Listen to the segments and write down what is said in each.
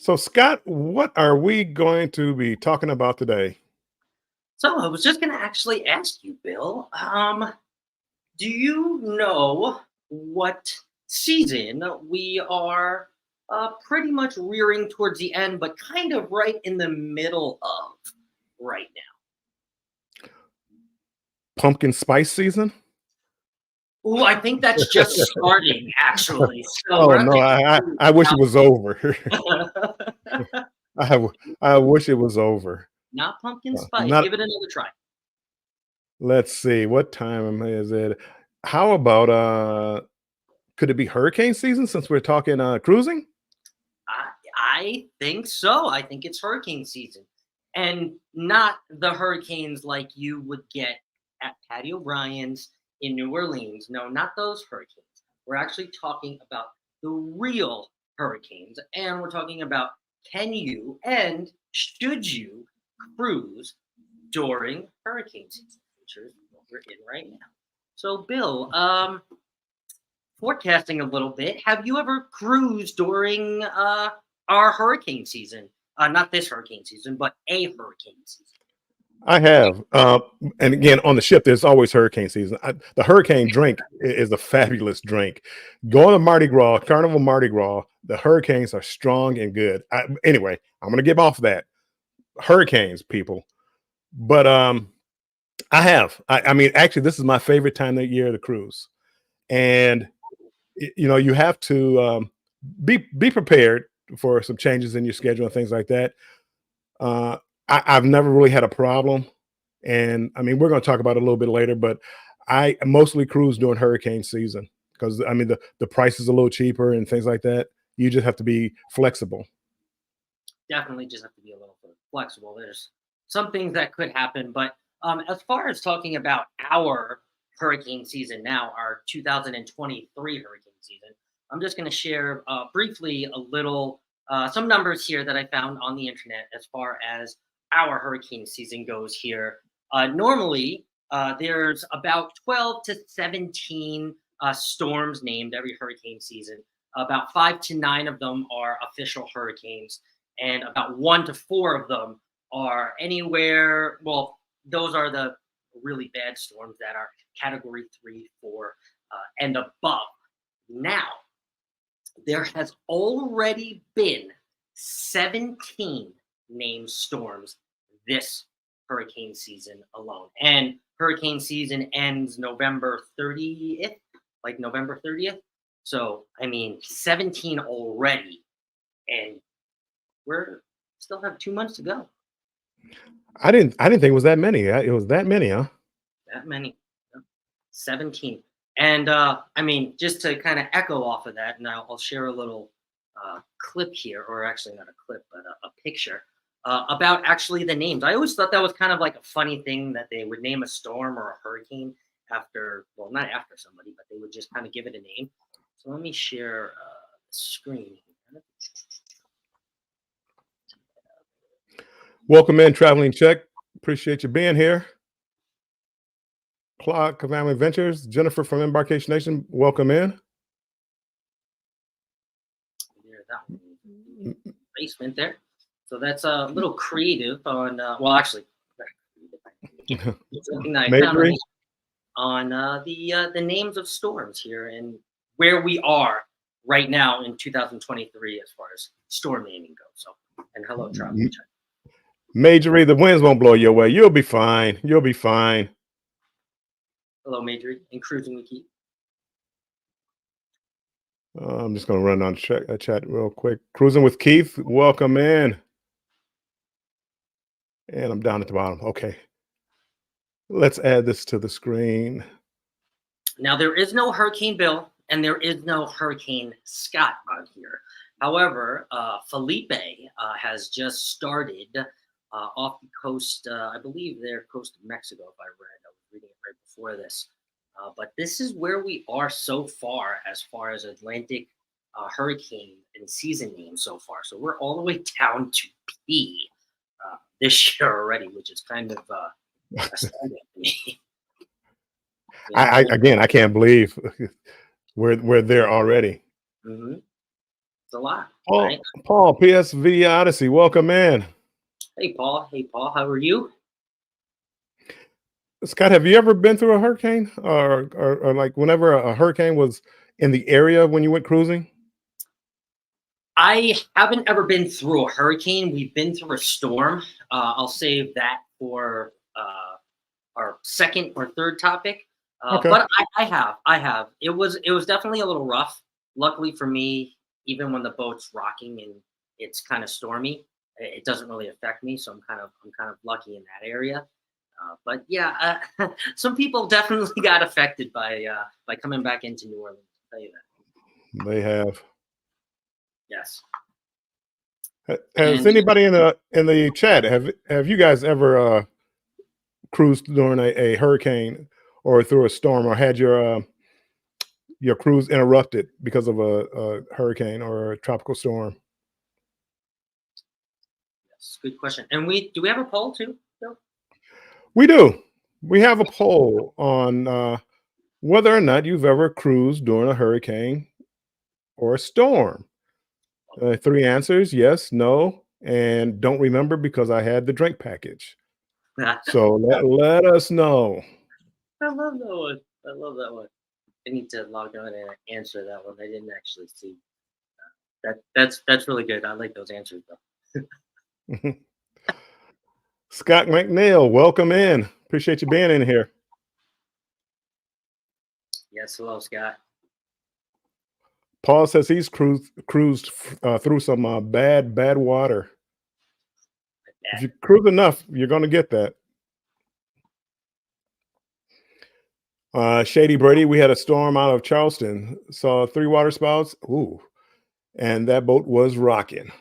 So, Scott, what are we going to be talking about today? So I was just going to actually ask you, Bill. Do you know what season we are pretty much rearing towards the end, but kind of right in the middle of right Pumpkin spice season? now? Ooh, I think that's just starting, actually. So Oh we're no, actually I wish it was over. I w- I wish it was over. not pumpkin spice. Not Give it another try. Let's see, what time is it? How about could it be hurricane season since we're talking cruising? I think so. I think it's hurricane season. And not the hurricanes like you would get at Patty O'Brien's in New Orleans. No, not those hurricanes. We're actually talking about the real hurricanes. And we're talking about can you and should you cruise during hurricane season, which is what we're in right now. So, Bill, forecasting a little bit. Have you ever cruised during our hurricane season? Not this hurricane season, but a hurricane season. I have, and again on the ship, there's always hurricane season. The hurricane drink is a fabulous drink. Going to Mardi Gras, Carnival Mardi Gras, the hurricanes are strong and good. Anyway, I'm going to get off that hurricanes, people. But I have. I mean, actually, this is my favorite time of the year to cruise, and you have to be prepared for some changes in your schedule and things like that. Uh, I've never really had a problem, and I mean, we're going to talk about it a little bit later, but I mostly cruise during hurricane season because I mean the price is a little cheaper and things like that. You just have to be flexible. Definitely just have to be a little bit flexible. There's some things that could happen, but as far as talking about our hurricane season now, our 2023 hurricane season, I'm just going to share briefly a little some numbers here that I found on the internet as far as our hurricane season goes here. Normally, there's about 12 to 17 storms named every hurricane season. About 5 to 9 of them are official hurricanes, and about 1 to 4 of them are anywhere. Well, those are the really bad storms that are category 3, 4, and above. Now, there has already been 17 named storms this hurricane season alone. And hurricane season ends November 30th, like November 30th. So, I mean, 17 already. And we're still have 2 months to go. I didn't think it was that many. It was that many, huh? That many. Yep. 17. And I mean, just to kind of echo off of that, and I'll share a little clip here, or actually not a clip, but a picture about actually the names. I always thought that was kind of like a funny thing that they would name a storm or a hurricane after, well, not after somebody, but they would just kind of give it a name. So let me share the screen. Welcome in, traveling check. Appreciate you being here. Clock Family Ventures, Jennifer from Embarkation Nation. Welcome in. There, that one. Basement there. So that's a little creative on, well, actually, it's something that I found Majorie. on the names of storms here and where we are right now in 2023 as far as storm naming goes. So, and hello, travel. Majorie, the winds won't blow your way. You'll be fine. You'll be fine. Hello, Majorie, and cruising we keep. I'm just going to run on chat real quick. Cruising with Keith, welcome in. And I'm down at the bottom. Okay. Let's add this to the screen. Now, there is no Hurricane Bill and there is no Hurricane Scott on here. However, Felipe has just started off the coast, I believe they're coast of Mexico, if I read. I was reading it right before this. But this is where we are so far as Atlantic hurricane and season names so far. So we're all the way down to P this year already, which is kind of astounding to me. I can't believe we're there already. Mm-hmm. It's a lot, Paul, right? Paul, PSV Odyssey, welcome in. Hey, Paul. Hey, Paul. How are you? Scott, have you ever been through a hurricane, or like whenever a hurricane was in the area when you went cruising? I haven't ever been through a hurricane. We've been through a storm. I'll save that for our second or third topic. Okay. But I have. I have. It was definitely a little rough. Luckily for me, even when the boat's rocking and it's kind of stormy, it doesn't really affect me. So I'm kind of lucky in that area. But yeah, some people definitely got affected by coming back into New Orleans. I'll tell you that. They have. Yes. Has And anybody in the chat have you guys ever cruised during a hurricane or through a storm, or had your cruise interrupted because of a hurricane or a tropical storm? yes, good question. And we do we have a poll too, Bill? We do. We have a poll on whether or not you've ever cruised during a hurricane or a storm. Three answers: yes, no, and don't remember because I had the drink package. I So let us know. love that one. I love that one. I need to log on and answer that one. I didn't actually see that's really good. I like those answers though. Scott McNeil, welcome in. Appreciate you being in here. Yes, hello, Scott. Paul says he's cruised through some bad water. If Yeah. you cruise enough, you're going to get that. Shady Brady, we had a storm out of Charleston, saw three water spouts. Ooh, and that boat was rocking.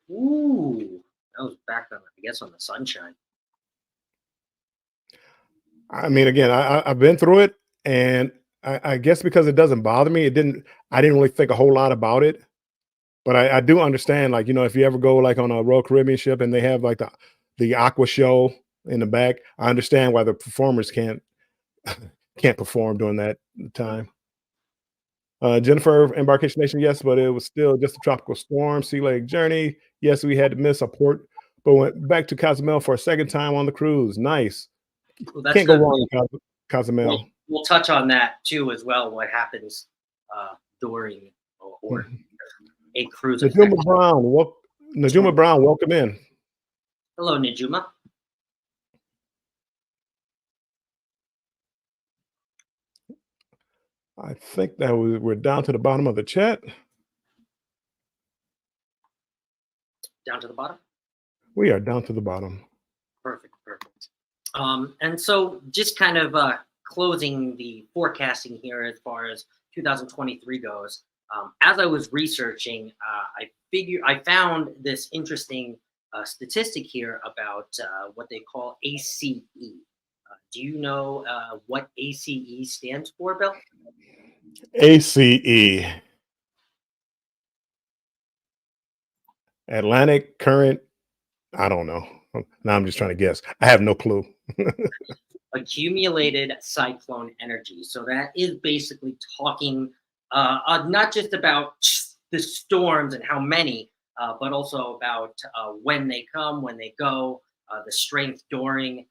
Ooh, that was back on, I guess, on the sunshine. I mean, again, I've been through it, and I guess because it doesn't bother me, I didn't really think a whole lot about it. But I do understand, like, if you ever go like on a Royal Caribbean ship and they have like the aqua show in the back, I understand why the performers can't perform during that time. Jennifer, Embarkation Nation, yes, but it was still just a tropical storm. Sea Lake Journey, yes, we had to miss a port, but went back to Cozumel for a second time on the cruise. Nice, Well, that's can't go good. wrong with We'll, Cozumel. we'll touch on that too as well. What happens during or a cruise effect? Najuma Brown, Najuma Storm. Brown, welcome in. Hello, Nijuma. I think that we're down to the bottom of the chat. Down to the bottom. We are down to the bottom. Perfect, perfect. And so just kind of closing the forecasting here as far as 2023 goes. As I was researching, I found this interesting statistic here about what they call ACE. Do you know what ACE stands for, Bill? ACE, Atlantic Current. I don't know. Now I'm just trying to guess. I have no clue. Accumulated cyclone energy. So that is basically talking not just about the storms and how many, but also about when they come, when they go, the strength during.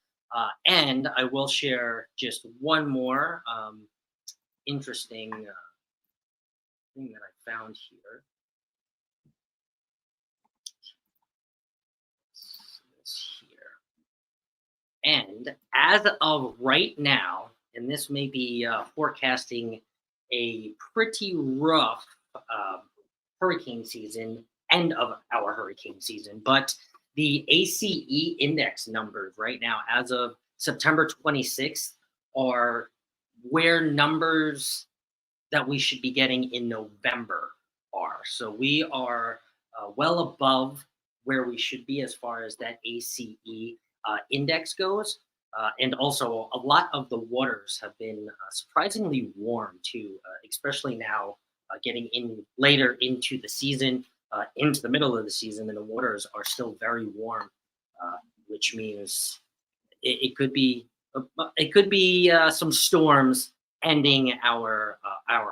And I will share just one more interesting thing that I found here. This here. And as of right now, and this may be forecasting a pretty rough hurricane season, end of our hurricane season, but the ACE index numbers right now, as of September 26th, are where numbers that we should be getting in November are. So we are well above where we should be as far as that ACE index goes. And also, a lot of the waters have been surprisingly warm too, especially now getting in later into the season, into the middle of the season, and the waters are still very warm, which means it could be some storms ending our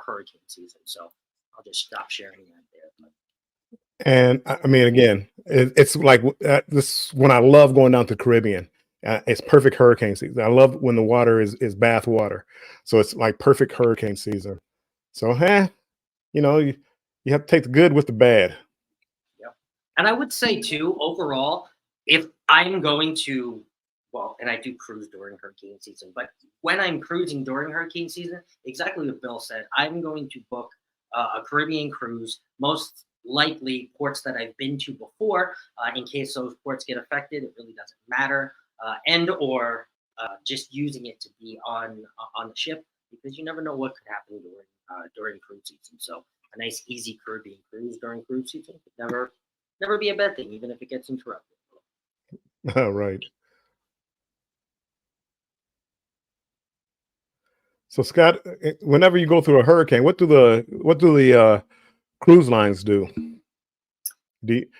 hurricane season. So I'll just stop sharing that there. And I mean, again, it's like this when I love going down to the Caribbean. It's perfect hurricane season. I love when the water is bath water, so it's like perfect hurricane season. So, you have to take the good with the bad. Yep. And I would say too, overall, if I'm going to, well, and I do cruise during hurricane season, but when I'm cruising during hurricane season, exactly what Bill said, I'm going to book a Caribbean cruise, most likely ports that I've been to before, in case those ports get affected. It really doesn't matter, and or just using it to be on the ship because you never know what could happen during cruise season. So a nice easy Caribbean cruise during cruise season could never be a bad thing, even if it gets interrupted. Right. So, Scott, whenever you go through a hurricane, what do the cruise lines do?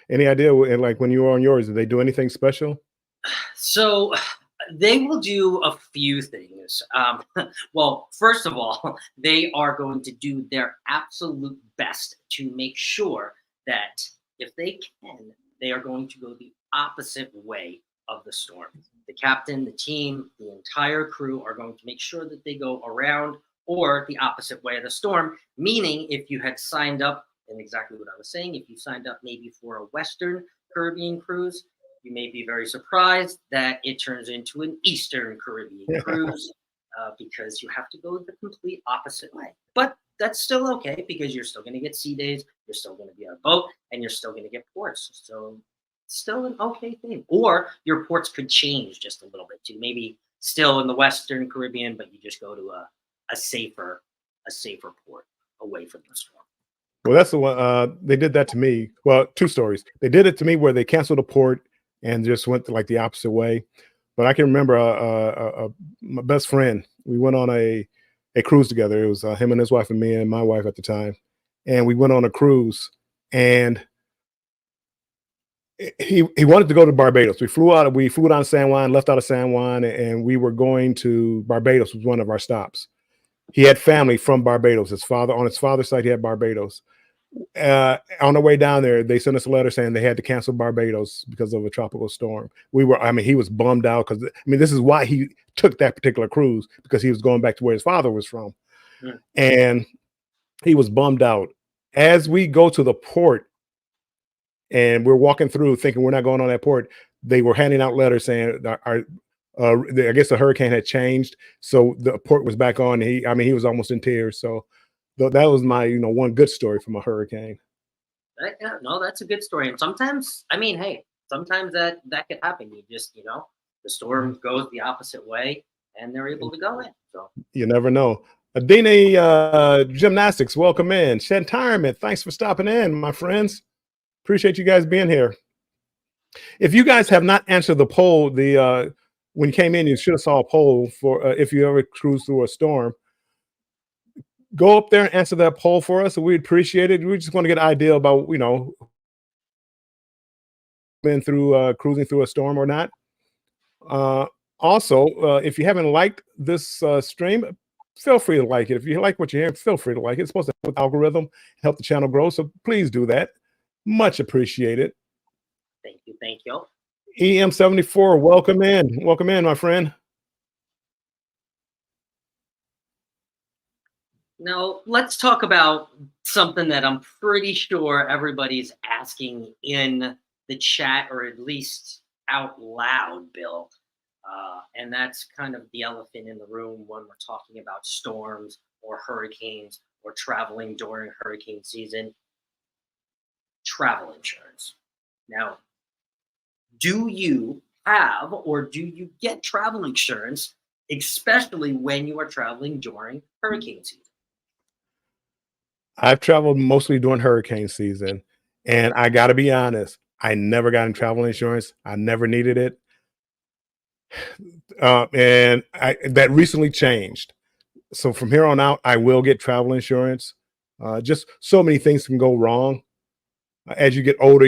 Any idea? Like when you were on yours, did they do anything special? So they will do a few things. Well, first of all, they are going to do their absolute best to make sure that if they can, they are going to go the opposite way of the storm. The captain, the team, the entire crew are going to make sure that they go around or the opposite way of the storm. Meaning, if you had signed up, and exactly what I was saying, if you signed up maybe for a Western Caribbean cruise, you may be very surprised that it turns into an Eastern Caribbean cruise because you have to go the complete opposite way. But that's still okay because you're still going to get sea days, you're still going to be on a boat, and you're still going to get ports. So still an okay thing. Or your ports could change just a little bit too. Maybe still in the Western Caribbean, but you just go to a safer port away from the storm. Well, that's the one. They did that to me. Well, two stories. They did it to me where they canceled a port and just went to like the opposite way. But I can remember my best friend. We went on a cruise together. It was him and his wife and me and my wife at the time, and we went on a cruise. And he wanted to go to Barbados. We flew down to San Juan, left out of San Juan, and we were going to Barbados was one of our stops. He had family from Barbados. On his father's side, he had Barbados. On the way down there, they sent us a letter saying they had to cancel Barbados because of a tropical storm. He was bummed out because, this is why he took that particular cruise because he was going back to where his father was from. Yeah. And he was bummed out. As we go to the port and we're walking through thinking we're not going on that port, they were handing out letters saying I guess the hurricane had changed, so the port was back on. He was almost in tears. So that was my one good story from a hurricane. Yeah, no, that's a good story. And sometimes, hey, sometimes that could happen. You just, the storm goes the opposite way, and they're able to go in. So You never know. Adina Gymnastics, welcome in. Shantirement, thanks for stopping in, my friends. Appreciate you guys being here. If you guys have not answered the poll, when you came in, you should have saw a poll for if you ever cruise through a storm. Go up there and answer that poll for us. We'd appreciate it. We just want to get an idea about, been through cruising through a storm or not. Also, if you haven't liked this stream, feel free to like it. If you like what you're hearing, feel free to like it. It's supposed to help with the algorithm, help the channel grow. So please do that. Much appreciated. thank you. Thank you. EM74, welcome in. Welcome in, my friend. Now, let's talk about something that I'm pretty sure everybody's asking in the chat, or at least out loud, Bill. And that's kind of the elephant in the room when we're talking about storms or hurricanes or traveling during hurricane season. Travel insurance. Now, do you have or do you get travel insurance, especially when you are traveling during hurricane season? I've traveled mostly during hurricane season, and I got to be honest, I never got in travel insurance. I never needed it. And that recently changed. So from here on out, I will get travel insurance. Just so many things can go wrong. As you get older,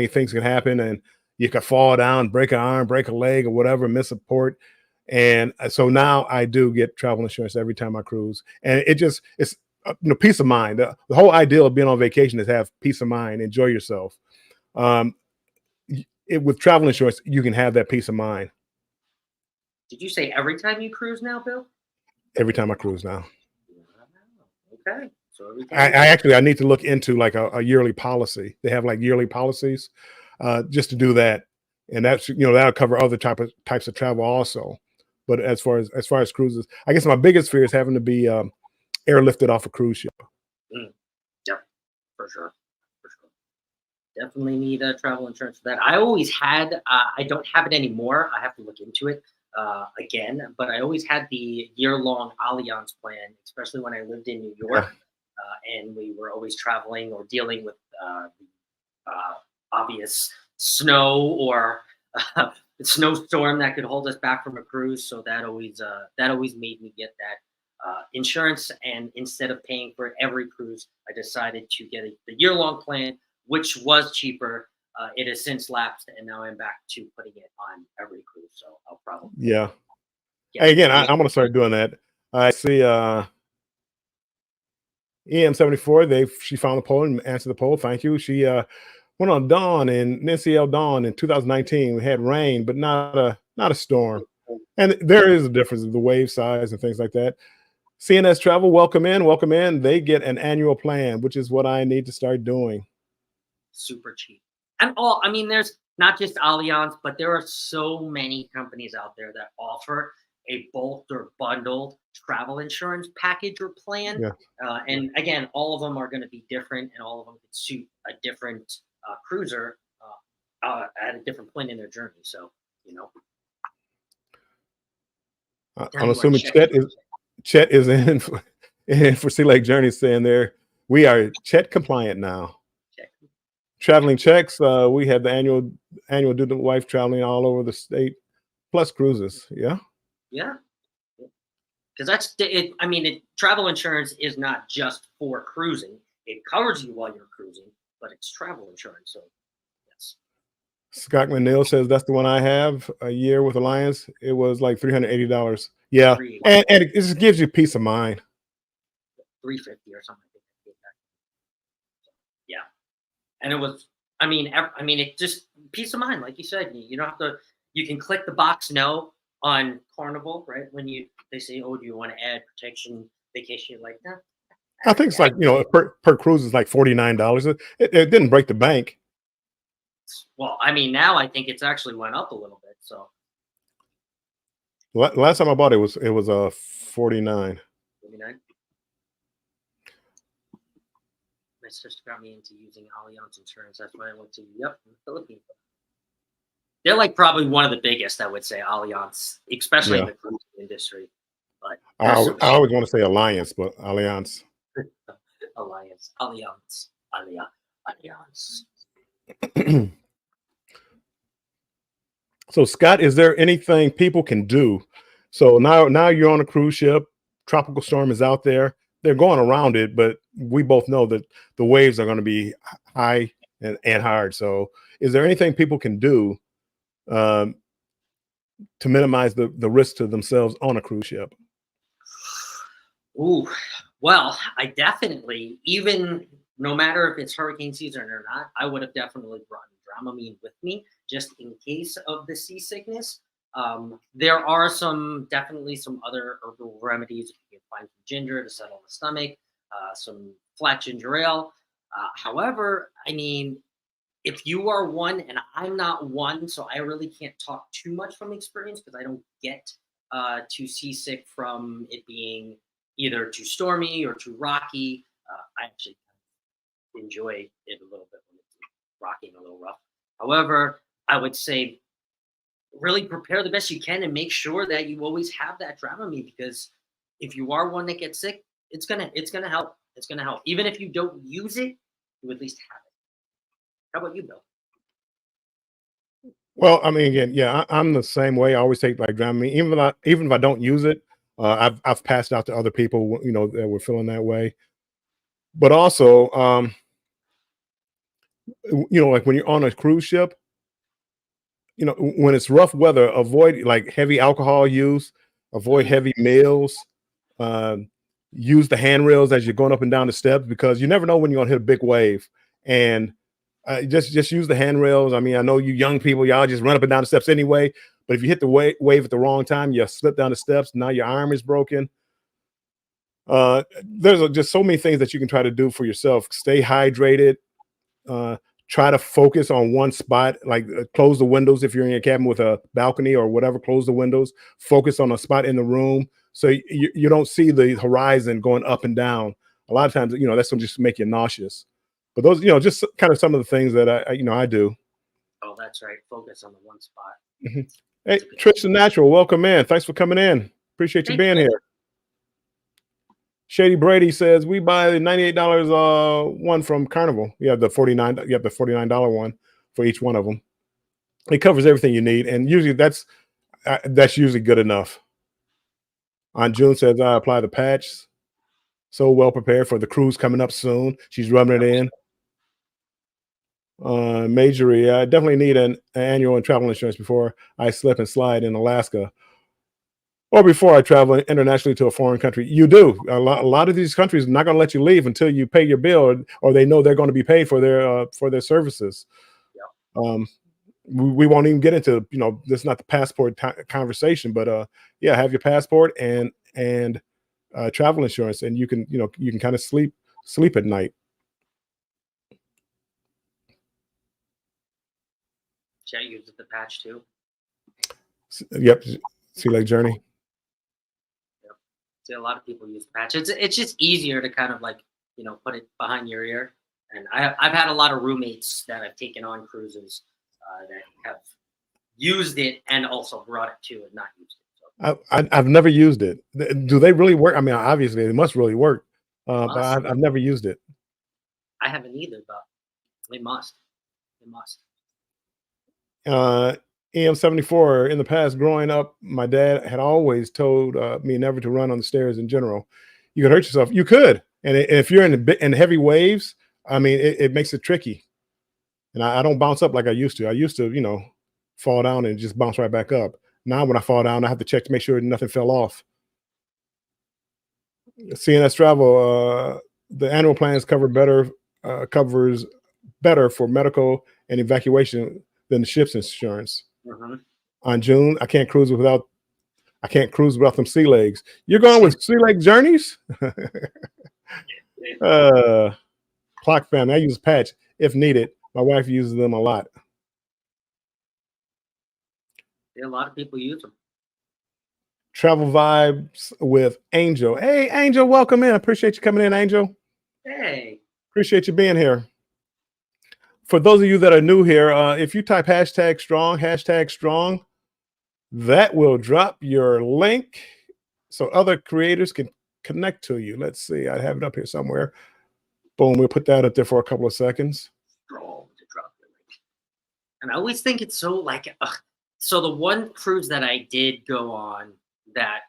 things can happen, and you can fall down, break an arm, break a leg, or whatever, miss a port. And so now I do get travel insurance every time I cruise, and peace of mind. The whole idea of being on vacation is have peace of mind, enjoy yourself. Um, with travel insurance, you can have that peace of mind Did you say every time you cruise now, Bill? every time I cruise now. Okay. So every I, time. I actually I need to look into like a yearly policy. They have like yearly policies, just to do that, and that's that'll cover other types of travel also. But as far as cruises, I guess my biggest fear is having to be airlifted off a cruise ship. Mm, yep, for sure. For sure. Definitely need travel insurance for that. I always had. I don't have it anymore. I have to look into it again. But I always had the year-long Allianz plan, especially when I lived in New York, Yeah. and we were always traveling or dealing with obvious snow or a snowstorm that could hold us back from a cruise. So that always made me get that insurance. And instead of paying for every cruise, I decided to get the year-long plan, which was cheaper. It has since lapsed, and now I'm back to putting it on every cruise. So I'll probably Yeah. get Hey, again, the I'm gonna start doing that. I see EM74. She found the poll and answered the poll. Thank you. She went on Dawn and NCL Dawn in 2019. We had rain, but not a storm. And there is a difference in the wave size and things like that. CNS Travel, welcome in, welcome in. They get an annual plan, which is what I need to start doing. super cheap. And I mean, there's not just Allianz, but there are so many companies out there that offer a bulked or bundled travel insurance package or plan. Yeah. And again, all of them are going to be different, and all of them could suit a different cruiser at a different point in their journey. So, tell I'm me what assuming check. Chet is in for Sea Lake Journey, saying there we are Chet compliant now. Check. Traveling checks. We have the annual do the wife traveling all over the state, plus cruises. Yeah. Yeah. Because that's it. I mean, travel insurance is not just for cruising. It covers you while you're cruising, but it's travel insurance. So, yes. Scott McNeil says that's the one I have a year with Alliance. It was like $380. Yeah, and it just gives you peace of mind. 350 or something. Yeah, and it was. I mean, it just peace of mind, like you said. You don't have to. You can click the box no on Carnival, right? When they say, "Oh, do you want to add protection vacation?" You're like, no. I think it's like per cruise is like $49. It didn't break the bank. Well, I mean, now I think it's actually went up a little bit. So Last time I bought it was a 49. 49. My sister got me into using Allianz insurance. That's why I went to the Philippines. They're like probably one of the biggest, I would say, Allianz, especially in the cruise industry. But I always want to say Alliance, but Allianz. Allianz. So Scott, is there anything people can do? So now you're on a cruise ship, tropical storm is out there. They're going around it, but we both know that the waves are going to be high and hard. So is there anything people can do to minimize the risk to themselves on a cruise ship? Ooh, well, I definitely, even no matter if it's hurricane season or not, I would have definitely brought Dramamine with me just in case of the seasickness. There are definitely some other herbal remedies. You can find some ginger to settle the stomach, some flat ginger ale. However, I mean, if you are one and I'm not one, so I really can't talk too much from experience because I don't get too seasick from it being either too stormy or too rocky. I actually enjoy it a little bit when it's rocking a little rough. However, I would say really prepare the best you can and make sure that you always have that Dramamine, because if you are one that gets sick, it's gonna help. It's gonna help. Even if you don't use it, you at least have it. How about you, Bill? Well, I mean, again, yeah, I'm the same way. I always take like Dramamine, even if I don't use it. I've passed out to other people, that were feeling that way. But also, like when you're on a cruise ship, when it's rough weather, avoid like heavy alcohol use, avoid heavy meals. use the handrails as you're going up and down the steps because you never know when you're gonna hit a big wave. And just use the handrails. I mean, I know you young people, y'all just run up and down the steps anyway. But if you hit the wave at the wrong time, you slip down the steps. Now your arm is broken. There's just so many things that you can try to do for yourself. Stay hydrated. Uh, Try to focus on one spot, like close the windows if you're in your cabin with a balcony or whatever. Close the windows. Focus on a spot in the room so you don't see the horizon going up and down. A lot of times, that's going to just make you nauseous. But those, just kind of some of the things that I do. Oh, that's right. Focus on the one spot. Mm-hmm. Hey, Trish the Natural, welcome in. Thanks for coming in. Appreciate you being here. Shady Brady says we buy the $98 one from Carnival. You have the $49 one for each one of them. It covers everything you need, and usually that's usually good enough. On June says I apply the patch. So well prepared for the cruise coming up soon. She's rubbing it in. Majory, I definitely need an annual and travel insurance before I slip and slide in Alaska. Or before I travel internationally to a foreign country. You do. A lot of these countries are not going to let you leave until you pay your bill, or they know they're going to be paid for their services. Yeah. We won't even get into this is not the passport conversation, but yeah, have your passport and travel insurance, and you can kind of sleep at night. Chet uses the patch too. Yep. Sea Lake Journey. A lot of people use the patch. It's just easier to kind of put it behind your ear. And I've had a lot of roommates that I've taken on cruises that have used it and also brought it to and not used it. So. I've never used it. Do they really work? I mean, obviously they must really work, but I've never used it. I haven't either, but they must. They must. EM74, in the past, growing up, my dad had always told me never to run on the stairs in general. You could hurt yourself. You could. And if you're in heavy waves, I mean, it makes it tricky. And I don't bounce up like I used to. I used to, fall down and just bounce right back up. Now, when I fall down, I have to check to make sure nothing fell off. CNS Travel, the annual plans covers better for medical and evacuation than the ship's insurance. Mm-hmm. On June, I can't cruise without them sea legs. You're going with Sea Lake Journeys? Clock family, I use patch if needed. My wife uses them a lot. Yeah, a lot of people use them. Travel Vibes with Angel. Hey, Angel, welcome in. I appreciate you coming in, Angel. Hey. Appreciate you being here. For those of you that are new here, if you type hashtag strong, that will drop your link so other creators can connect to you. Let's see. I have it up here somewhere. Boom. We'll put that up there for a couple of seconds. Strong to drop the link. And I always think it's so so the one cruise that I did go on that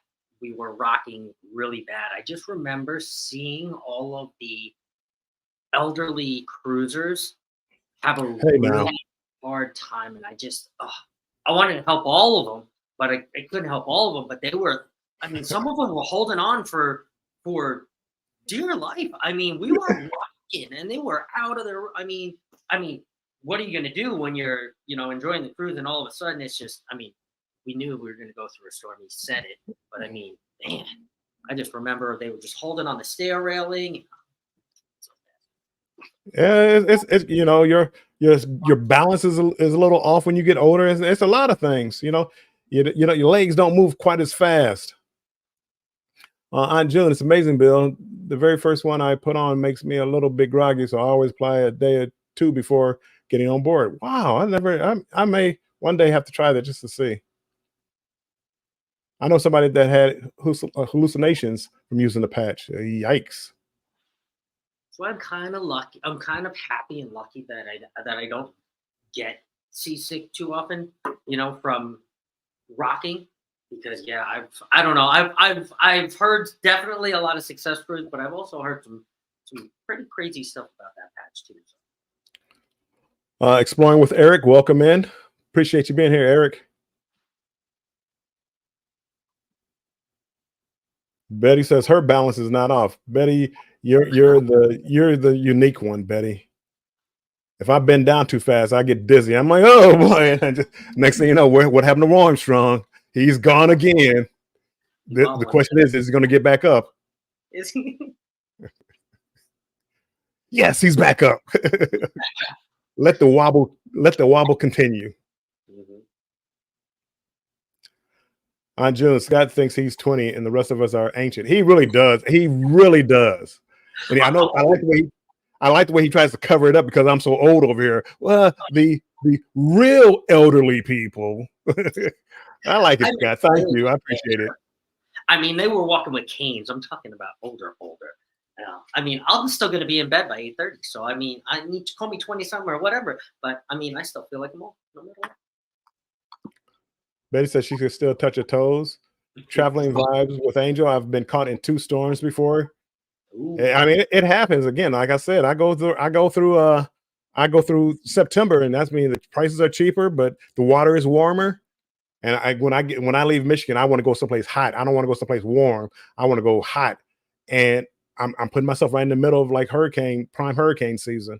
we were rocking really bad, I just remember seeing all of the elderly cruisers have a really hard time, and I wanted to help all of them, but I couldn't help all of them. But they were, some of them were holding on for dear life. We were rocking, and they were out of their. What are you gonna do when you're enjoying the cruise, and all of a sudden it's just, we knew we were gonna go through a storm. He said it, but man, I just remember they were just holding on the stair railing. Yeah, it's your balance is a little off when you get older. It's a lot of things, your legs don't move quite as fast. On June, it's amazing, Bill. The very first one I put on makes me a little bit groggy, so I always apply a day or two before getting on board. Wow, I may one day have to try that just to see. I know somebody that had hallucinations from using the patch. Yikes. So I'm kind of lucky. I'm kind of happy and lucky that I don't get seasick too often, from rocking, because I don't know. I've heard definitely a lot of success stories, but I've also heard some pretty crazy stuff about that patch too. So. Exploring with Eric, welcome in. Appreciate you being here, Eric. Betty says her balance is not off. Betty, you're the unique one, Betty. If I bend down too fast, I get dizzy. I'm like, oh boy. And next thing you know, what happened to Armstrong? He's gone again. The question is he going to get back up? Is he? Yes, he's back up. Let the wobble continue. Aunt June, Scott thinks he's 20 and the rest of us are ancient. He really does. He really does. And I know I like the way he tries to cover it up because I'm so old over here. Well, the real elderly people. I like it, Scott. Thank you. I appreciate it. I mean, they were walking with canes. I'm talking about older. I mean, I'm still going to be in bed by 8:30. So, I mean, I need to call me 20 something or whatever. But, I mean, I still feel like I'm old. No matter what. Betty says she could still touch her toes. Traveling vibes with Angel. I've been caught in 2 storms before. Ooh. I mean, it happens again. Like I said, I go through September, and that's mean the prices are cheaper, but the water is warmer. And when I leave Michigan, I want to go someplace hot. I don't want to go someplace warm. I want to go hot. And I'm putting myself right in the middle of like prime hurricane season.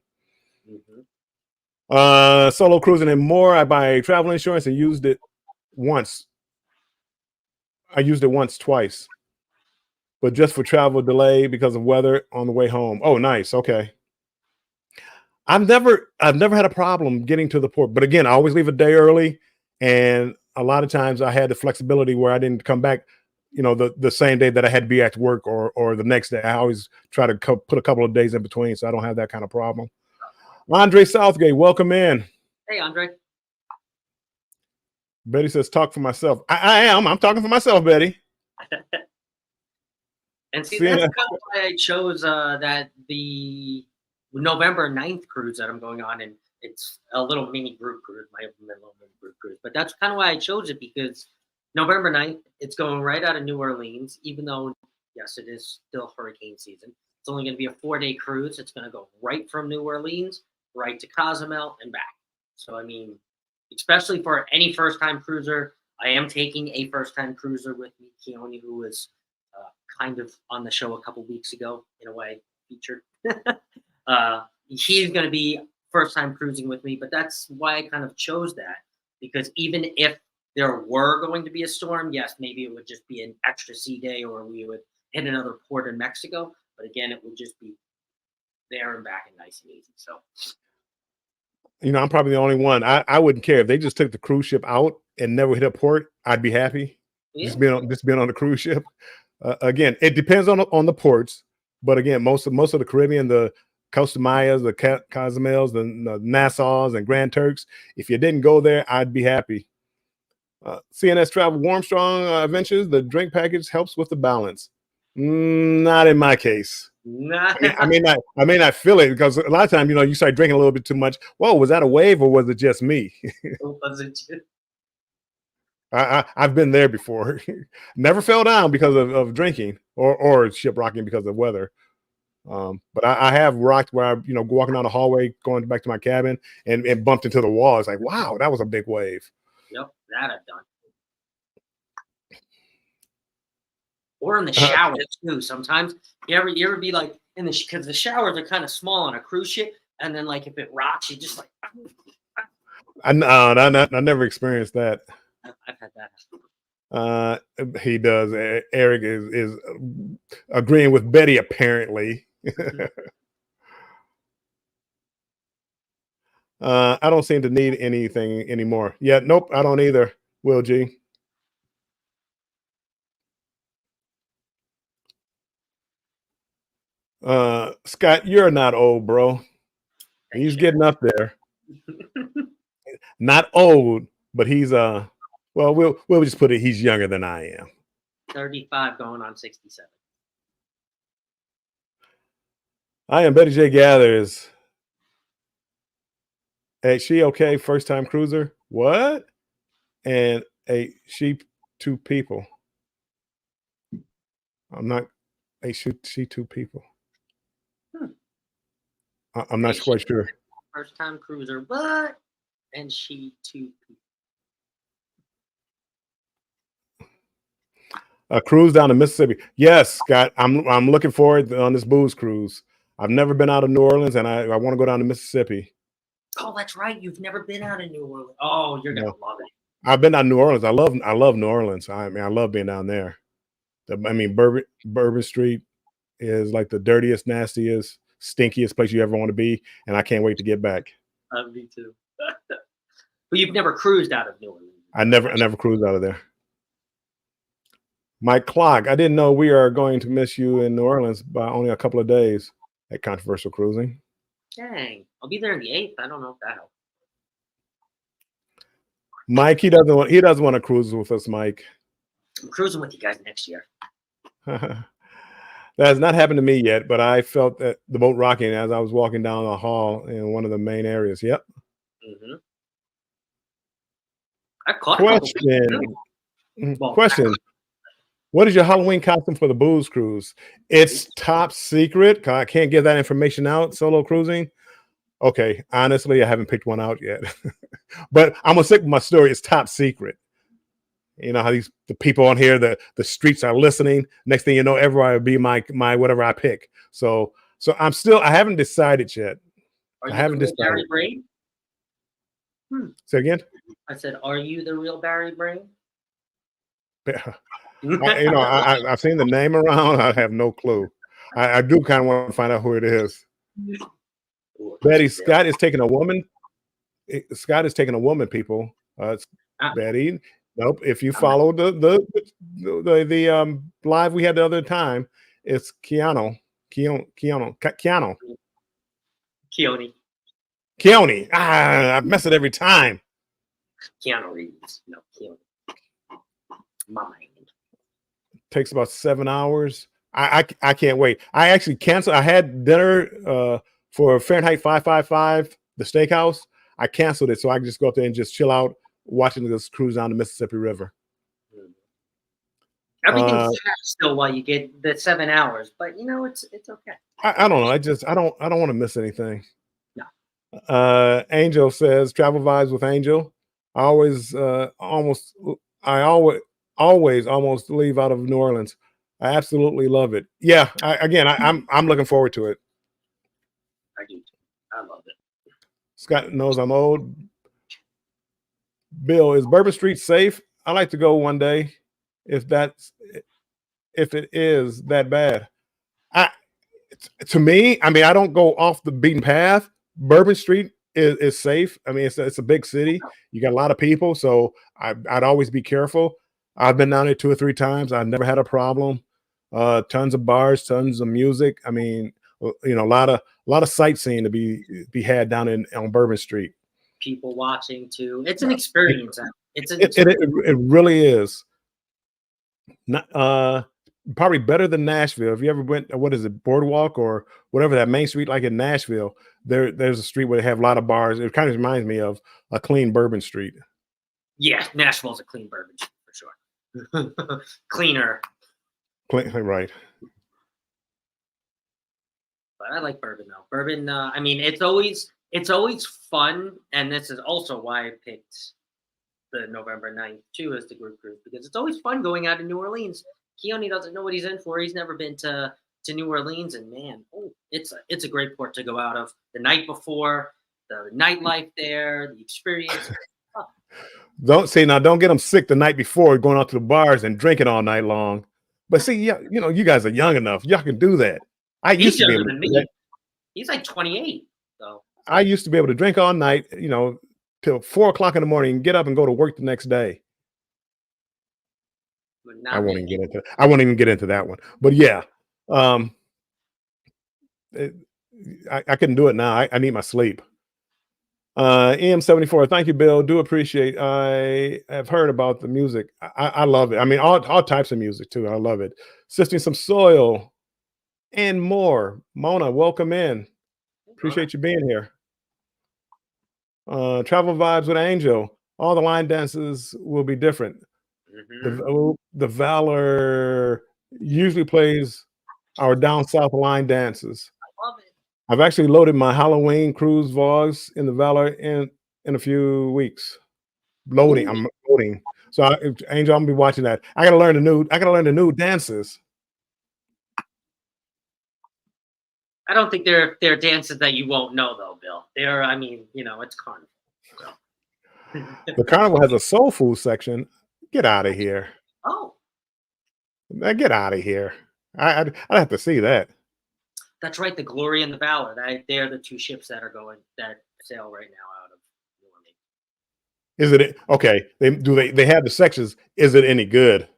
Solo cruising and more. I buy travel insurance and used it once. I used it twice, but just for travel delay because of weather on the way home. Oh, nice. Okay. I've never had a problem getting to the port, but again, I always leave a day early, and a lot of times I had the flexibility where I didn't come back, the same day that I had to be at work or the next day. I always try to put a couple of days in between, so I don't have that kind of problem. Andre Southgate, welcome in. Hey, Andre. Betty says, talk for myself. I'm talking for myself, Betty. And see, that's kind of why I chose that the November 9th cruise that I'm going on, and it's a little mini group cruise, my little mini group cruise. But that's kind of why I chose it, because November 9th, it's going right out of New Orleans, even though, yes, it is still hurricane season. It's only going to be a 4-day cruise. It's going to go right from New Orleans, right to Cozumel and back. So, I mean, especially for any first-time cruiser, I am taking a first-time cruiser with me, Keone, who was kind of on the show a couple weeks ago, in a way, featured. He's going to be first-time cruising with me, but that's why I kind of chose that, because even if there were going to be a storm, yes, maybe it would just be an extra sea day, or we would hit another port in Mexico. But again, it would just be there and back and nice and easy. So, I'm probably the only one. I wouldn't care if they just took the cruise ship out and never hit a port. I'd be happy. Yeah. Just being on the cruise ship. Again, it depends on the ports, but again, most of the Caribbean, the Costa Mayas, the Cozumels, the Nassaus, and Grand Turks. If you didn't go there, I'd be happy. CNS Travel Armstrong Adventures. The drink package helps with the balance. Not in my case. I may not feel it, because a lot of times, you start drinking a little bit too much. Whoa, was that a wave or was it just me? Was it just? I've been there before. Never fell down because of drinking or ship rocking because of weather. But I have rocked where I, walking down the hallway, going back to my cabin and bumped into the wall. It's like, wow, that was a big wave. Yep, that I've done. Or in the shower too. Sometimes you ever be like in because the showers are kind of small on a cruise ship, and then like if it rocks, you just like. I never experienced that. I've had that. He does. Eric is agreeing with Betty apparently. I don't seem to need anything anymore. Yeah, nope, I don't either. Will G. Scott, you're not old, bro. He's getting up there. Not old, but he's well, we'll just put it, he's younger than I am. 35 going on 67. I am Betty J Gathers. Hey, she okay? First time cruiser? What? And she 2 people. I'm not she 2 people. I'm not quite sure. First time cruiser, what? And she 2 people. A cruise down to Mississippi. Yes, Scott. I'm looking forward on this booze cruise. I've never been out of New Orleans, and I want to go down to Mississippi. Oh, that's right. You've never been out of New Orleans. Oh, you're gonna No, love it. I've been down to New Orleans. I love New Orleans. I mean, I love being down there. I mean, Bourbon Street is like the dirtiest, nastiest, stinkiest place you ever want to be, and I can't wait to get back. Me too. But you've never cruised out of New Orleans. I never cruised out of there. Mike Clock, I didn't know we are going to miss you in New Orleans by only a couple of days at Controversial Cruising. Dang, I'll be there on the 8th. I don't know if that helps. Mike, he doesn't want to cruise with us, Mike. I'm cruising with you guys next year. That has not happened to me yet, but I felt that the boat rocking as I was walking down the hall in one of the main areas. Yep. Mm-hmm. I caught a couple Question. people. Well, Question. What is your Halloween costume for the booze cruise? It's top secret. I can't give that information out. Solo cruising. Okay. Honestly, I haven't picked one out yet. But I'm gonna stick with my story. It's top secret. You know how the people on here, the streets are listening. Next thing you know, everybody will be my whatever I pick. So I haven't decided yet. Are I you haven't the real Barry decided. Brain? Say again. I said, are you the real Barry Brain? I've seen the name around. I have no clue. I do kind of want to find out who it is. Betty, Scott is taking a woman. Scott is taking a woman. People, it's Betty. Nope. If you follow the live we had the other time, it's Keanu. I mess it every time. Keanu Reeves. No, Keanu. My mind. Takes about 7 hours. I can't wait. I actually canceled. I had dinner for Fahrenheit 555, the steakhouse. I canceled it so I can just go up there and just chill out watching this cruise down the Mississippi River. Everything's still while you get the 7 hours, but you know it's okay. I don't know. I don't want to miss anything. No. Angel says travel vibes with Angel. I always almost leave out of New Orleans. I absolutely love it. Yeah, I'm looking forward to it. I do. I love it. Scott knows I'm old. Bill, is Bourbon Street safe? I like to go one day if it is that bad. To me, I mean, I don't go off the beaten path. Bourbon Street is safe. I mean, it's a big city. You got a lot of people, so I'd always be careful. I've been down there 2 or 3 times. I've never had a problem. Tons of bars, tons of music. I mean, you know, a lot of sightseeing to be had down on Bourbon Street. People watching too. It's an experience. It really is. Not probably better than Nashville. If you ever went, what is it, Boardwalk or whatever, that main street like in Nashville, there's a street where they have a lot of bars. It kind of reminds me of a clean Bourbon Street. Yeah, Nashville's a clean Bourbon Street for sure. Cleaner. Right. But I like bourbon though. Bourbon, I mean, it's always fun, and this is also why I picked the November 9th too as the group cruise, because it's always fun going out to New Orleans. Keone doesn't know what he's in for. He's never been to New Orleans, and man, it's a great port to go out of. The night before, the nightlife there, the experience. Don't get them sick the night before going out to the bars and drinking all night long. But see, yeah, you know, you guys are young enough. Y'all can do that. He's younger than me. He's like 28. So I used to be able to drink all night, you know, till 4 o'clock in the morning and get up and go to work the next day. I won't even get into that one. But yeah, I couldn't do it now. I need my sleep. EM74, thank you, Bill. Do appreciate. I have heard about the music. I love it. I mean, all types of music too. I love it. Sifting some soil and more. Mona, welcome in. Appreciate you being here. Travel vibes with Angel. All the line dances will be different. Mm-hmm. The Valor usually plays our down south line dances. I love it. I've actually loaded my Halloween cruise vlogs in the Valor in a few weeks. I'm loading So, Angel, I'm gonna be watching that. I gotta learn the new dances. I don't think they're dances that you won't know though, Bill. They're, I mean, it's carnival. So. The carnival has a soul food section. Get out of here. Oh, Get out of here. I'd have to see that. that's right. The Glory and the Valor. They're the two ships that sail right now out of New Orleans. Is it okay? They have the sections. Is it any good?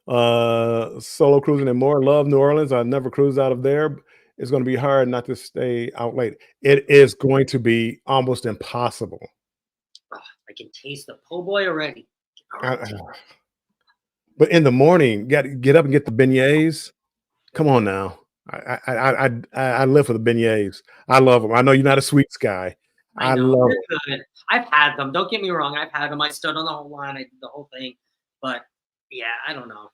Solo cruising and more. Love New Orleans. I never cruise out of there. It's going to be hard not to stay out late. It is going to be almost impossible. Oh, I can taste the po' boy already. But in the morning, got to get up and get the beignets. Come on now. I live for the beignets. I love them. I know you're not a sweets guy. I I know love they're good. I've had them. Don't get me wrong. I've had them. I stood on the whole line. I did the whole thing. But yeah, I don't know.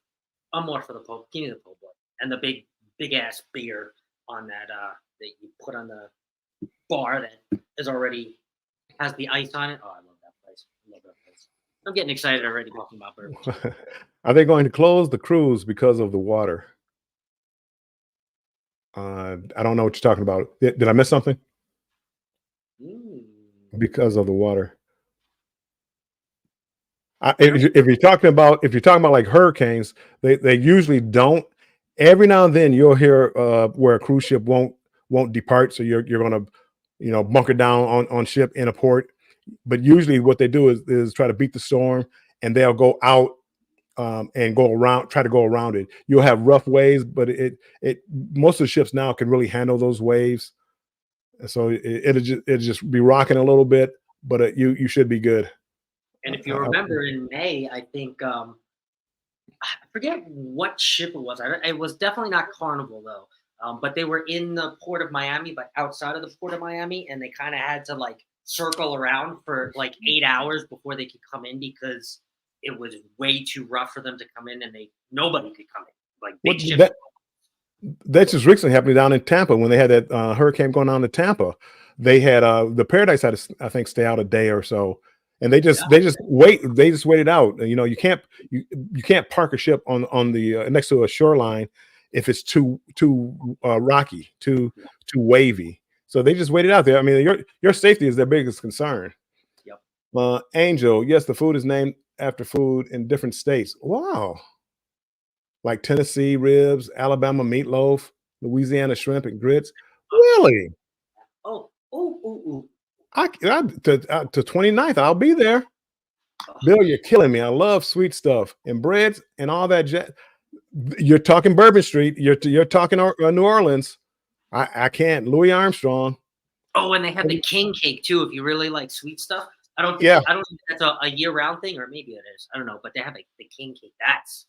I'm more for the po'. Give me the po' boy and the big ass beer on that that you put on the bar that is already has the ice on it. Oh, I love that place. I love that place. I'm getting excited already talking about bourbon. Are they going to close the cruise because of the water? I don't know what you're talking about. Did I miss something? Mm. Because of the water. If you're talking about like hurricanes, they usually don't. Every now and then you'll hear where a cruise ship won't depart, so you're going to bunker down on ship in a port. But usually what they do is try to beat the storm, and they'll go out and try to go around it. You'll have rough waves, but it most of the ships now can really handle those waves, and so it'll just be rocking a little bit, but you should be good. And if you remember in May, I think I forget what ship it was. It was definitely not Carnival though. But they were in the port of Miami, but outside of the port of Miami, and they kind of had to like circle around for like 8 hours before they could come in because it was way too rough for them to come in, and nobody could come in. Like big ships. That just recently happened down in Tampa when they had that hurricane going on in Tampa. They had the Paradise had to, I think, stay out a day or so, and they just waited out. You can't park a ship on the next to a shoreline if it's too rocky, too wavy. So they just waited out there. I mean, your safety is their biggest concern. Yep. Angel, yes, the food is named after food in different states. Wow. Like Tennessee ribs, Alabama meatloaf, Louisiana shrimp and grits. Really? Oh. To 29th, I'll be there. Bill, you're killing me. I love sweet stuff and breads and all that. You're talking Bourbon Street. You're talking New Orleans. I can't. Louis Armstrong. Oh, and they have the king cake too. If you really like sweet stuff, I don't think that's a year-round thing, or maybe it is. I don't know, but they have the king cake. That's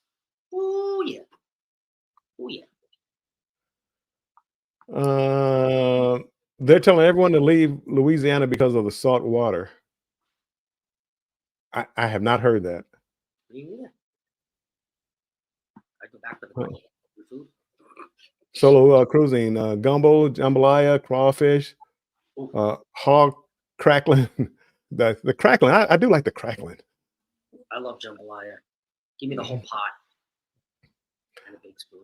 yeah. They're telling everyone to leave Louisiana because of the salt water. I have not heard that. Yeah. I go back to the food. Solo cruising, gumbo, jambalaya, crawfish, hog crackling. the crackling. I do like the crackling. I love jambalaya. Give me the whole pot and a big spoon.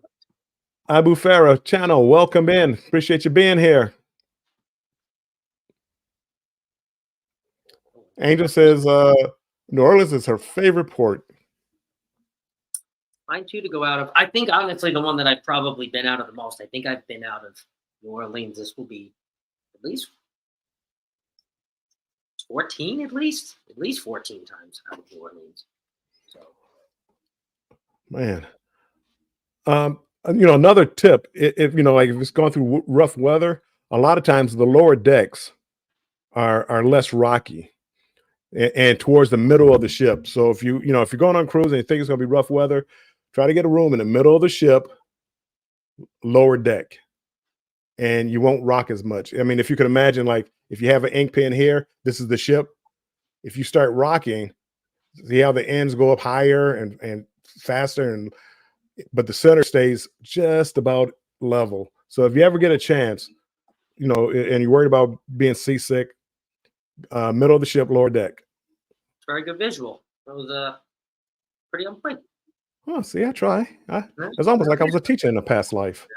Abu Farah channel, welcome in. Appreciate you being here. Angel says New Orleans is her favorite port. Mine too, to go out of. I think honestly the one that I've probably been out of the most. I think I've been out of New Orleans. This will be at least 14, at least 14 times out of New Orleans. So, man, another tip: if it's going through rough weather, a lot of times the lower decks are less rocky and towards the middle of the ship. So if you're going on cruise and you think it's going to be rough weather, try to get a room in the middle of the ship, lower deck, and you won't rock as much. I mean, if you can imagine, like if you have an ink pen here, this is the ship. If you start rocking, see how the ends go up higher and faster, but the center stays just about level. So if you ever get a chance, and you're worried about being seasick, middle of the ship, lower deck. very good visual. It was pretty on point. Oh, see, I try. Yeah. It's almost like I was a teacher in a past life.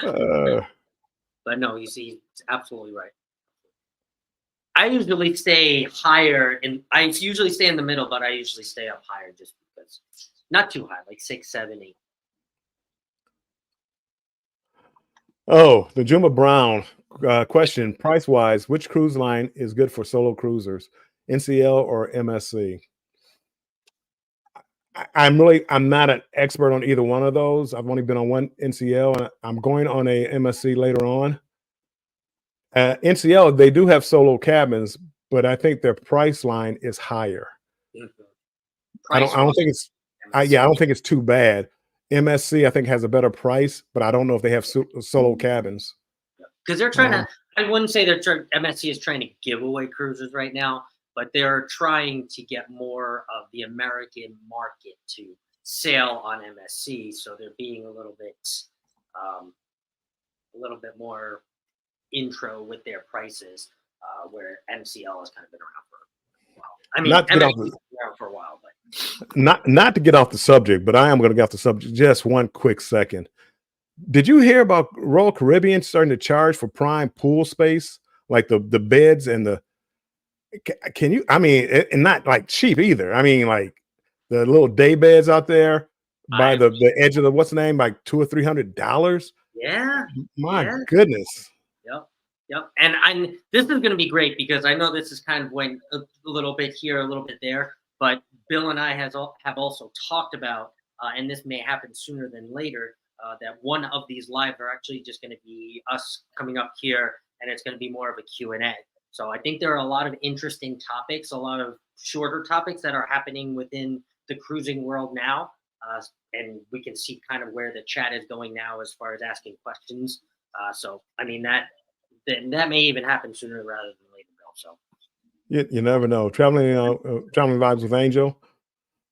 Uh, But no, you see, it's absolutely right. I usually stay higher, and I usually stay in the middle, but I usually stay up higher just because not too high, like 6, 7, 8. oh, the Juma Brown question: price wise, which cruise line is good for solo cruisers, NCL or MSC? I'm not an expert on either one of those. I've only been on one NCL, and I'm going on a MSC later on. NCL, they do have solo cabins, but I think their price line is higher. Price I don't think it's I don't think it's too bad. MSC, I think, has a better price, but I don't know if they have solo cabins. because they're trying to. I wouldn't say they're trying. MSC is trying to give away cruises right now, but they're trying to get more of the American market to sail on MSC. So they're being a little bit more intro with their prices, where MCL has kind of been around for a while. I mean, Not to get off MSC has the been around for a while, but not to get off the subject, but I am going to get off the subject just one quick second. Did you hear about Royal Caribbean starting to charge for prime pool space, like the beds and the? Can you? I mean, and not like cheap either. I mean, like the little day beds out there by I the edge of the what's the name, like $200 or $300. yeah, My yeah. goodness. Yep. Yep. And this is going to be great because I know this is kind of went a little bit here, a little bit there, but Bill and I have also talked about, and this may happen sooner than later, that one of these lives are actually just going to be us coming up here, and it's going to be more of a Q&A. So I think there are a lot of interesting topics, a lot of shorter topics that are happening within the cruising world now. And we can see kind of where the chat is going now as far as asking questions. So I mean that may even happen sooner rather than later, Bill. So You never know. Traveling vibes with Angel.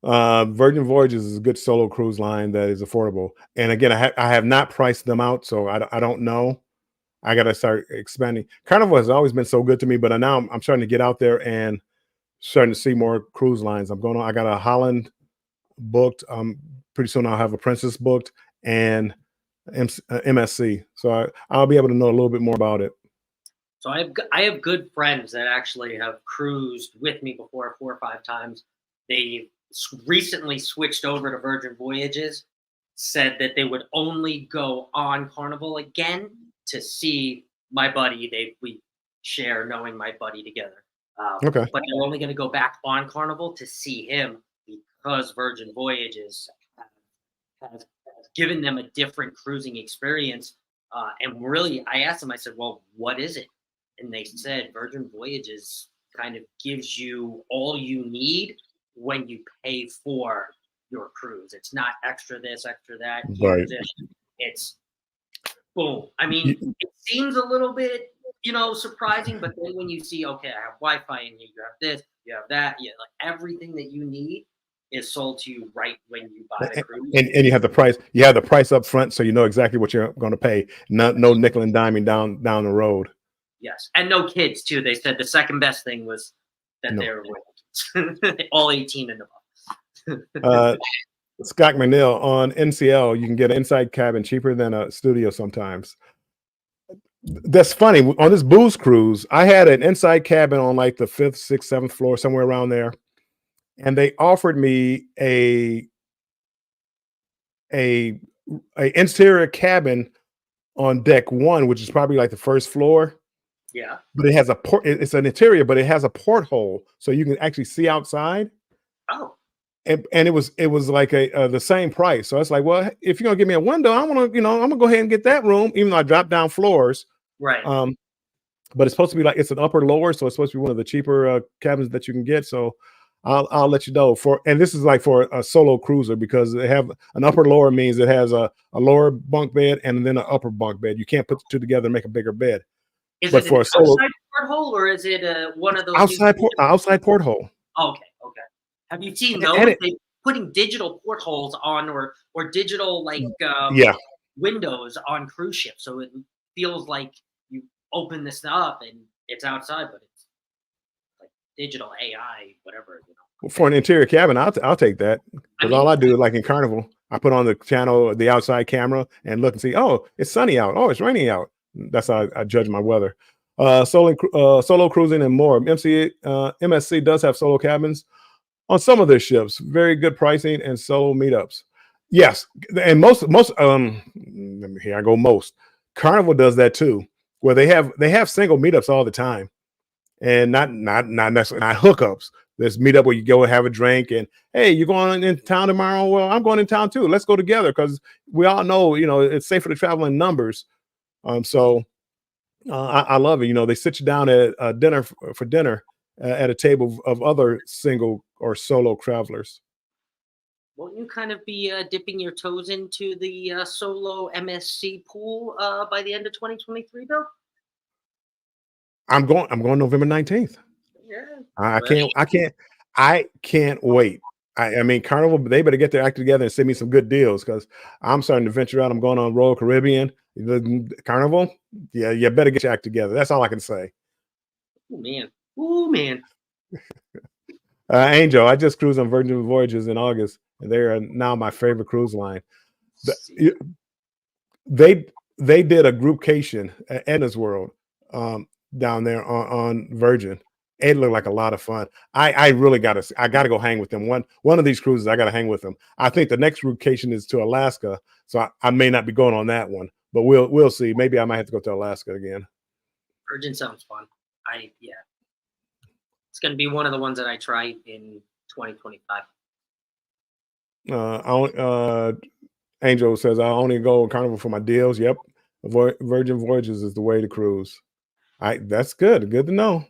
Virgin Voyages is a good solo cruise line that is affordable. And again, I have not priced them out, so I don't know. I got to start expanding. Carnival has always been so good to me, but now I'm starting to get out there and starting to see more cruise lines. I got a Holland booked. Pretty soon I'll have a Princess booked and MSC. So I'll be able to know a little bit more about it. So I have good friends that actually have cruised with me before 4 or 5 times. They recently switched over to Virgin Voyages, said that they would only go on Carnival again to see my buddy. We share knowing my buddy together. Okay. But they're only going to go back on Carnival to see him because Virgin Voyages has given them a different cruising experience. And really, I asked them, I said, well, what is it? And they said Virgin Voyages kind of gives you all you need when you pay for your cruise. It's not extra this, extra that. Right. It's boom. I mean, it seems a little bit, surprising, but then when you see, okay, I have Wi-Fi in here, you have this, you have that, like everything that you need is sold to you right when you buy the cruise. And you have the price. You have the price up front, so you know exactly what you're going to pay. No nickel and diming down the road. Yes, and no kids too. They said the second best thing was that they were with all 18 and above. Scott McNeil, on NCL, you can get an inside cabin cheaper than a studio sometimes. That's funny. On this booze cruise, I had an inside cabin on like the 5th, 6th, 7th floor, somewhere around there. And they offered me a interior cabin on deck 1, which is probably like the first floor. Yeah. But it has it's an interior, but it has a porthole, so you can actually see outside. Oh. And it was like the same price. So it's like, well, if you're gonna give me a window, I'm gonna go ahead and get that room, even though I dropped down floors. Right. But it's supposed to be like it's an upper lower, so it's supposed to be one of the cheaper cabins that you can get. So I'll let you know and this is like for a solo cruiser, because they have an upper lower means it has a lower bunk bed and then an upper bunk bed. You can't put the two together and make a bigger bed. Is it an outside porthole or is it one of those outside porthole? Okay. Have you seen those? They putting digital portholes on or digital windows on cruise ships, so it feels like you open this up and it's outside, but it's digital AI, whatever, For an interior cabin, I'll take that I because mean, all I do, like in Carnival, I put on the channel, the outside camera, and look and see. Oh, it's sunny out. Oh, it's raining out. That's how I judge my weather. Solo cruising and more. MSC does have solo cabins on some of their ships. Very good pricing and solo meetups. Yes, and most let me here I go. Most Carnival does that too, where they have single meetups all the time, and not necessarily not hookups. Let's meet up where you go and have a drink, and hey, you're going in town tomorrow. Well, I'm going in town too. Let's go together because we all know it's safer to travel in numbers. So I love it. They sit you down at dinner for dinner at a table of other single or solo travelers. won't you kind of be dipping your toes into the solo MSC pool by the end of 2023, Bill? I'm going November 19th. Yeah. I Well, can't wait. I mean, Carnival, they better get their act together and send me some good deals because I'm starting to venture out. I'm going on Royal Caribbean. The Carnival, yeah, you better get your act together. That's all I can say. oh man. Oh man. Angel, I just cruised on Virgin Voyages in August, and they are now my favorite cruise line. The- See. They they did a groupcation at Edna's World down there on Virgin. It looked like a lot of fun. I really I gotta go hang with them. One of these cruises, I gotta hang with them. I think the next groupcation is to Alaska, so I may not be going on that one, but we'll see. Maybe I might have to go to Alaska again. Virgin sounds fun. Yeah. It's gonna be one of the ones that I try in 2025. Angel says I only go on Carnival for my deals. Yep, Virgin Voyages is the way to cruise. That's good. Good to know.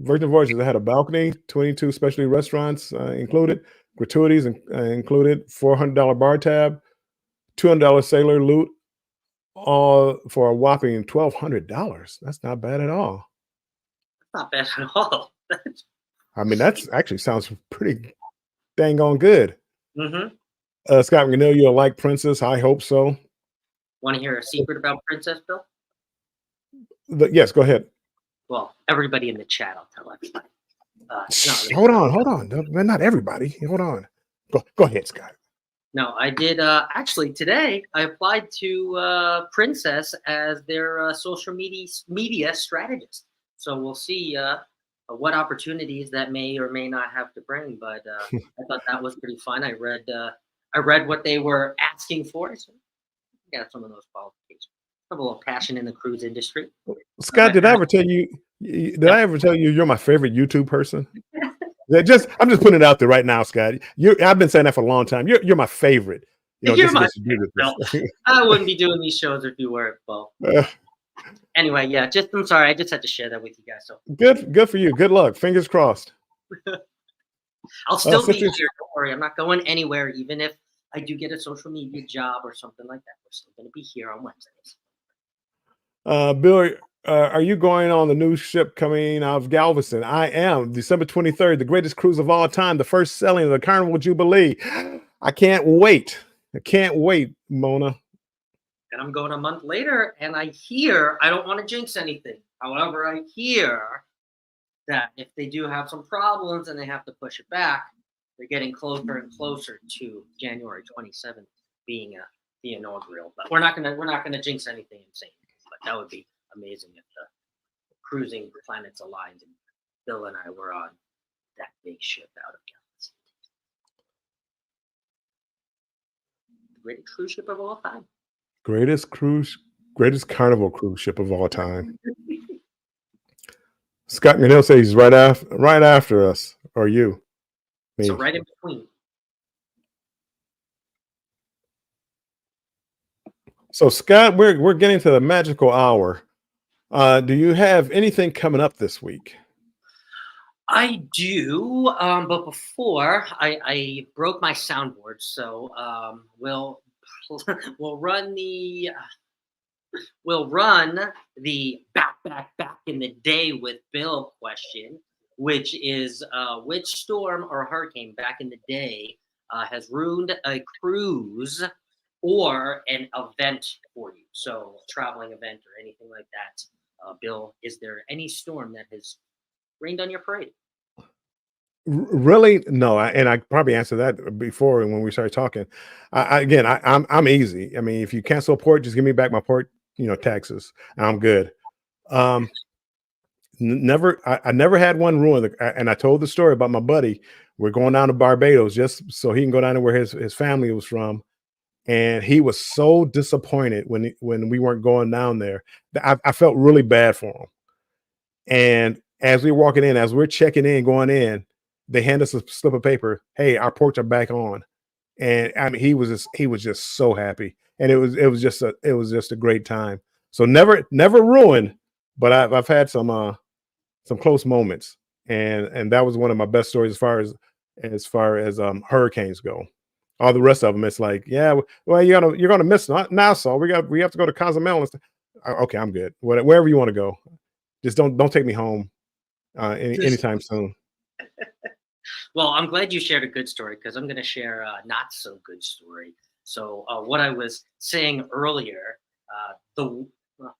Virgin Voyages. I had a balcony, 22 specialty restaurants included, gratuities included, $400 bar tab, $200 sailor loot, all for a whopping $1,200. That's not bad at all. Not bad at all. I mean, that's actually sounds pretty dang on good. Mm-hmm. Scott McNeil, you'll like Princess. I hope so. Want to hear a secret about Princess, Bill? Yes, go ahead. Well, everybody in the chat, I'll tell everybody. Hold on. Not everybody. Hold on. Go ahead, Scott. No, I did. Actually, today I applied to Princess as their social media strategist. So we'll see what opportunities that may or may not have to bring. But I thought that was pretty fun. I read what they were asking for. So I got some of those qualifications. I have a little passion in the cruise industry. Scott, did I ever tell you? Did I ever tell you you're my favorite YouTube person? I'm just putting it out there right now, Scott. I've been saying that for a long time. You're my favorite. You're my favorite, Bill. I wouldn't be doing these shows if you weren't, Bill. Anyway, yeah. I'm sorry. I just had to share that with you guys. So good for you. Good luck. Fingers crossed. I'll still be here. Don't worry. I'm not going anywhere, even if I do get a social media job or something like that. We're still going to be here on Wednesdays. Bill, are you going on the new ship coming out of Galveston? I am. December 23rd, the greatest cruise of all time, the first sailing of the Carnival Jubilee. I can't wait. Mona. And I'm going a month later, and I don't want to jinx anything. However, I hear that if they do have some problems and they have to push it back, they're getting closer and closer to January 27th being the inaugural. But we're not gonna jinx anything I'm saying. But that would be amazing if the cruising planets aligned and Bill and I were on that big ship out of Galaxy. The greatest cruise ship of all time. Greatest Carnival cruise ship of all time. Scott McNeil says he's right after us, or you. Me. So right in between. So Scott, we're getting to the magical hour. Do you have anything coming up this week? I do, but before I broke my soundboard, so we'll run the back in the day with Bill question, which is which storm or hurricane back in the day has ruined a cruise or an event for you. So, a traveling event or anything like that. Bill, is there any storm that has rained on your parade? Really? No, and I probably answered that before when we started talking. Again, I'm easy. I mean, if you cancel a port, just give me back my port, taxes. I'm good. Um, Never, I never had one ruin. And I told the story about my buddy. We're going down to Barbados just so he can go down to where his family was from, and he was so disappointed when we weren't going down there. I felt really bad for him. And as we were walking in, as we're checking in, going in, they hand us a slip of paper. Hey, our ports are back on. And I mean, he was just so happy. And it was just a great time. So never ruined, but I've had some close moments. And that was one of my best stories as far as hurricanes go. All the rest of them, it's like, yeah, well, you're gonna miss Nassau. We have to go to Cozumel. And stuff. Okay, I'm good. Wherever you want to go, just don't take me home anytime soon. Well, I'm glad you shared a good story because I'm going to share a not so good story. So, what I was saying earlier,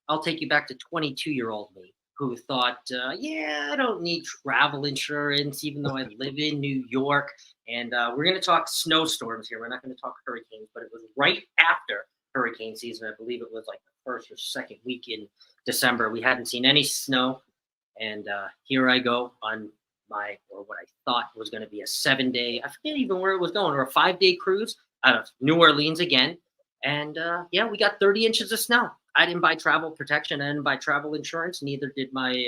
I'll take you back to 22-year-old me who thought, yeah, I don't need travel insurance, even though I live in New York. And we're going to talk snowstorms here. We're not going to talk hurricanes, but it was right after hurricane season. I believe it was like the first or second week in December. We hadn't seen any snow. And here I go on or what I thought was going to be a 7-day, I forget even where it was going, or a 5-day cruise out of New Orleans again. And yeah, we got 30 inches of snow. I didn't buy travel protection. I didn't buy travel insurance. Neither did my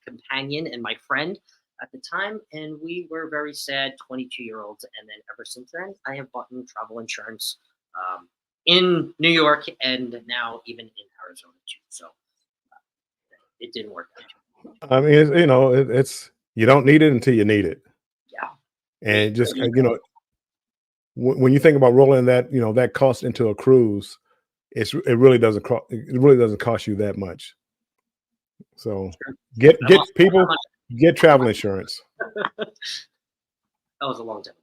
companion and my friend at the time. And we were very sad 22-year-olds. And then ever since then, I have bought travel insurance in New York and now even in Arizona too. So it didn't work out. I mean, it's you don't need it until you need it. Yeah. And just when you think about rolling that cost into a cruise, it really doesn't cost you that much. So get I get lost people how get travel insurance. much. That was a long time.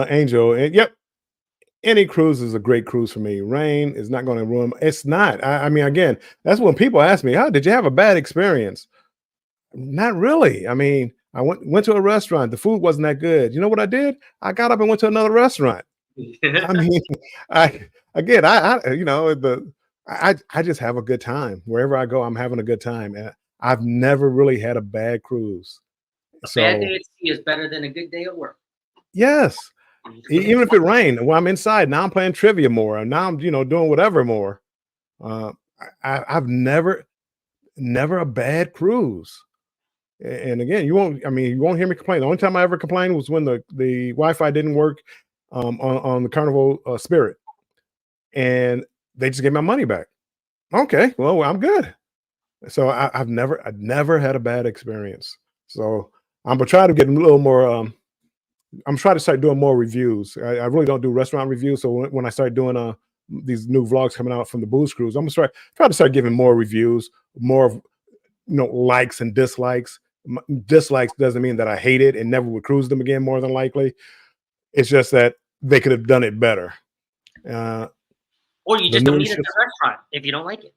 Angel, and yep, any cruise is a great cruise for me. Rain is not going to ruin. It's not. I mean, again, that's when people ask me, "How did you have a bad experience?" Not really. I mean, I went to a restaurant. The food wasn't that good. You know what I did? I got up and went to another restaurant. I mean, I again, I I just have a good time wherever I go. I'm having a good time, and I've never really had a bad cruise. A bad So day at sea is better than a good day at work. yes, even if it rained, well, I'm inside now. I'm playing trivia more, and now I'm doing whatever more. Uh, I've never a bad cruise. And again, you won't hear me complain. The only time I ever complained was when the Wi-Fi didn't work on the Carnival Spirit, and they just gave my money back. Okay, well, I'm good. So I've never had a bad experience. So I'm gonna try to get a little more. I'm trying to start doing more reviews. I really don't do restaurant reviews. So when I start doing these new vlogs coming out from the booze cruise, I'm gonna try to start giving more reviews, more of likes and dislikes. Dislikes doesn't mean that I hate it and never would cruise them again. More than likely, it's just that they could have done it better. Uh, Or you the just don't newer eat at ships, the restaurant if you don't like it.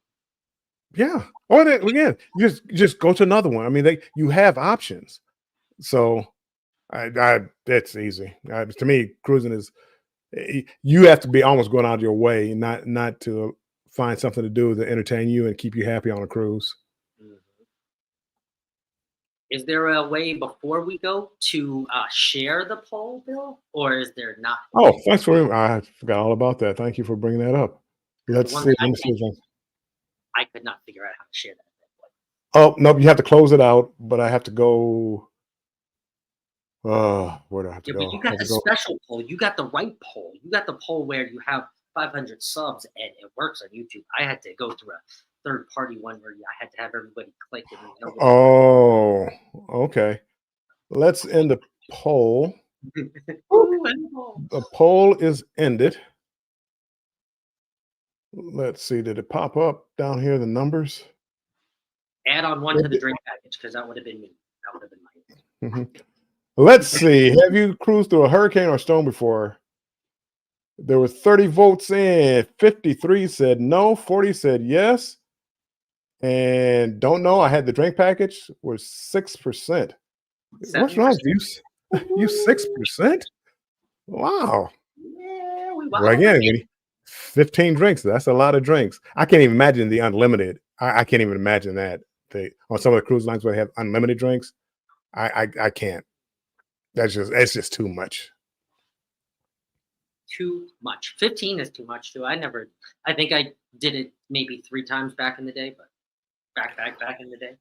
yeah. Or again, just go to another one. I mean, you have options. So that's easy. To me, cruising is you have to be almost going out of your way, not to find something to do to entertain you and keep you happy on a cruise. Mhm. Is there a way before we go to share the poll, Bill, or is there not? Oh, thanks for I forgot all about that. Thank you for bringing that up. Because the Let's one see. that Let me see. I could not figure out how to share that at that point. Oh, no, you have to close it out, but I have to go. Where do I have to Yeah, but go? you I got have to the go. special poll. You got the right poll. You got the poll where you have 500 subs and it works on YouTube. I had to go through a third party one where I had to have everybody click and know what they Oh, okay. Let's end the poll. Boop. Ooh, and poll. The poll is ended. Let's see. Did it pop up down here? The numbers. Add on one to the drink package because that would have been me. That would have been my Mhm. Let's see. Have you cruised through a hurricane or storm before? There were 30 votes in, 53 said no, 40 said yes, and don't know. I had the drink package was 6%. What's wrong 7%. with you? You 6%? Wow. Yeah, we Well, wild. again, 15 drinks. That's a lot of drinks. I can't even imagine the unlimited. I can't even imagine that. On some of the cruise lines where they have unlimited drinks. I can't. It's just too much. Too much. 15 is too much too. I think I did it maybe 3 times back in the day, but back in the day.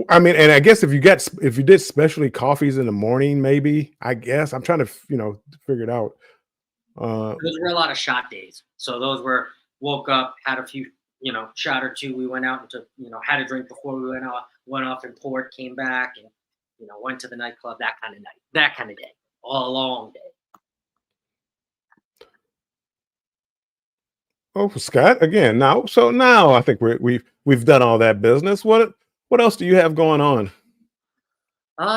I mean, and I guess if you did specialty coffees in the morning, maybe I guess I'm trying to figure it out. Those were a lot of shot days. So those were woke up, had a few, shot or two. We went out and took, had a drink before we went out, went off and poured, came back and, went to the nightclub, that kind of night, that kind of day, all a long day. Oh, Scott, again, now I think we've done all that business. What else do you have going on?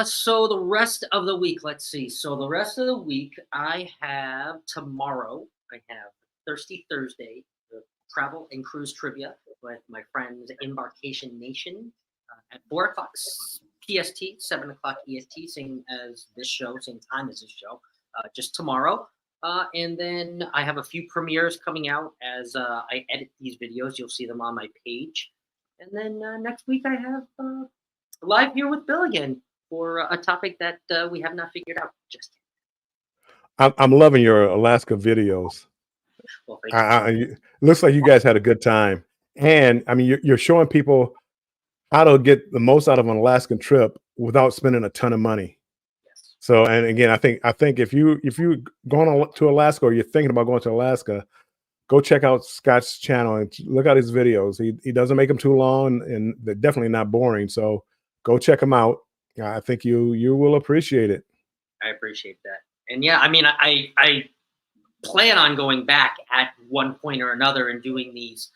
So the rest of the week, let's see. So the rest of the week, I have tomorrow. I have Thirsty Thursday, the travel and cruise trivia with my friends Embarkation Nation at 4 o'clock PST, 7 o'clock EST, same as this show, same time as this show, just tomorrow. And then I have a few premieres coming out as I edit these videos. You'll see them on my page. And then next week I have live here with Bill again for a topic that we have not figured out just yet. I'm loving your Alaska videos. Well, looks like you guys had a good time. And I mean, you're showing people how to get the most out of an Alaskan trip without spending a ton of money. Yes. So, and again, I think if you going to Alaska or you're thinking about going to Alaska, go check out Scott's channel and look at his videos. He doesn't make them too long and they're definitely not boring. So go check them out. I think you will appreciate it. I appreciate that. And yeah, I mean, I plan on going back at one point or another and doing these,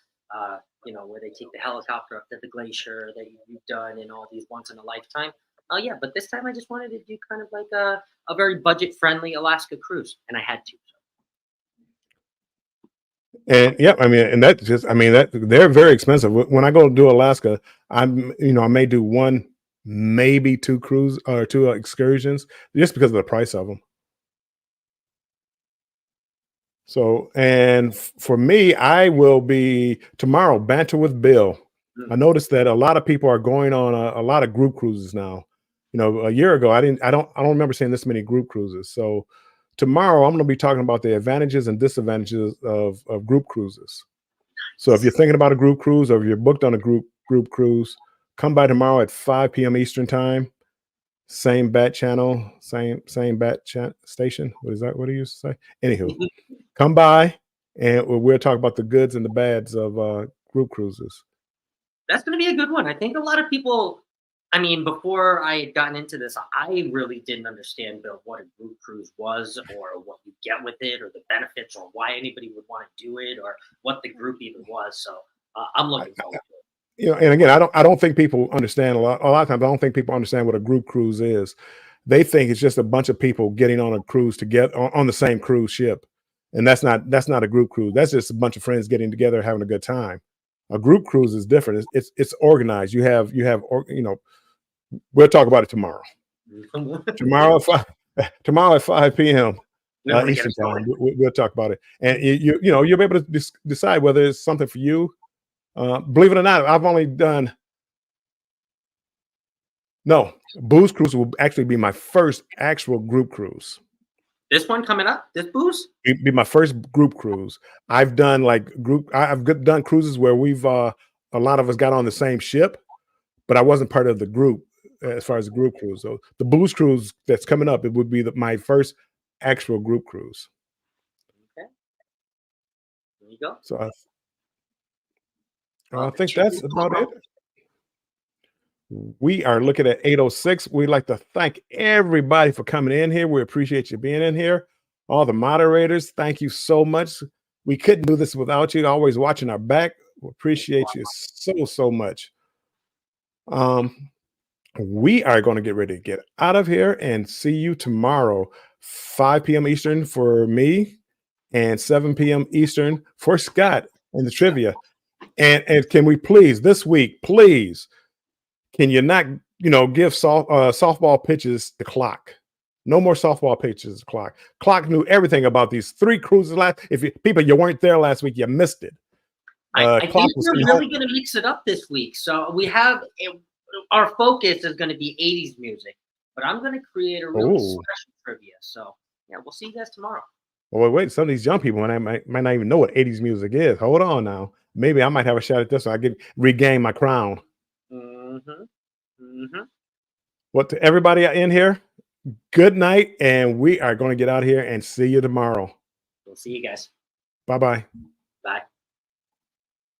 where they take the helicopter up to the glacier that you've done and all these once in a lifetime. Yeah, but this time I just wanted to do kind of like a very budget friendly Alaska cruise, and I had to. And yeah, I mean, that they're very expensive. When I go to do Alaska, I may do one, maybe two cruise or two excursions just because of the price of them. So, and for me, I will be tomorrow banter with Bill. I noticed that a lot of people are going on a lot of group cruises now. A year ago, I don't remember seeing this many group cruises. So tomorrow I'm going to be talking about the advantages and disadvantages of group cruises. So if you're thinking about a group cruise or if you're booked on a group cruise, come by tomorrow at 5 p.m. Eastern time. Same bat channel, same bat station. What is that? What do you used to say? Anywho, come by and we'll talk about the goods and the bads of group cruises. That's going to be a good one. I think a lot of people, I mean, before I had gotten into this, I really didn't understand, Bill, what a group cruise was or what you get with it or the benefits or why anybody would want to do it or what the group even was. So I'm looking forward to it. And again, I don't think people understand a lot of times. I don't think people understand what a group cruise is. They think it's just a bunch of people getting on a cruise to get on the same cruise ship, and that's not a group cruise. That's just a bunch of friends getting together having a good time. A group cruise is different. It's organized. You have we'll talk about it tomorrow. Tomorrow at 5 p.m. Eastern time. We'll talk about it, and you'll be able to decide whether it's something for you. Believe it or not, I've only done Booze Cruise will actually be my first actual group cruise. This one coming up, this Booze? It'd be my first group cruise. I've done I've done cruises where we've a lot of us got on the same ship, but I wasn't part of the group as far as the group cruise. So the Booze Cruise that's coming up, it would be my first actual group cruise. Okay. There you go. So I think that's about it. We are looking at 8:06. We'd like to thank everybody for coming in here. We appreciate you being in here. All the moderators, thank you so much. We couldn't do this without you. Always watching our back. We appreciate you so much. We are going to get ready to get out of here and see you tomorrow, 5 p.m. Eastern for me, and 7 p.m. Eastern for Scott in the trivia. And can we please this week, please, can you not, give softball pitches the clock? No more softball pitches the clock. Clock knew everything about these 3 cruises last. If you weren't there last week, you missed it. I think we're really going to mix it up this week. So we have our focus is going to be 80s music, but I'm going to create a really special trivia. So yeah, we'll see you guys tomorrow. Well, wait, some of these young people might not even know what 80s music is. Hold on now. Maybe I might have a shot at this so I can regain my crown. Well, to everybody in here, good night, and we are going to get out here and see you tomorrow. We'll see you guys. Bye-bye. Bye.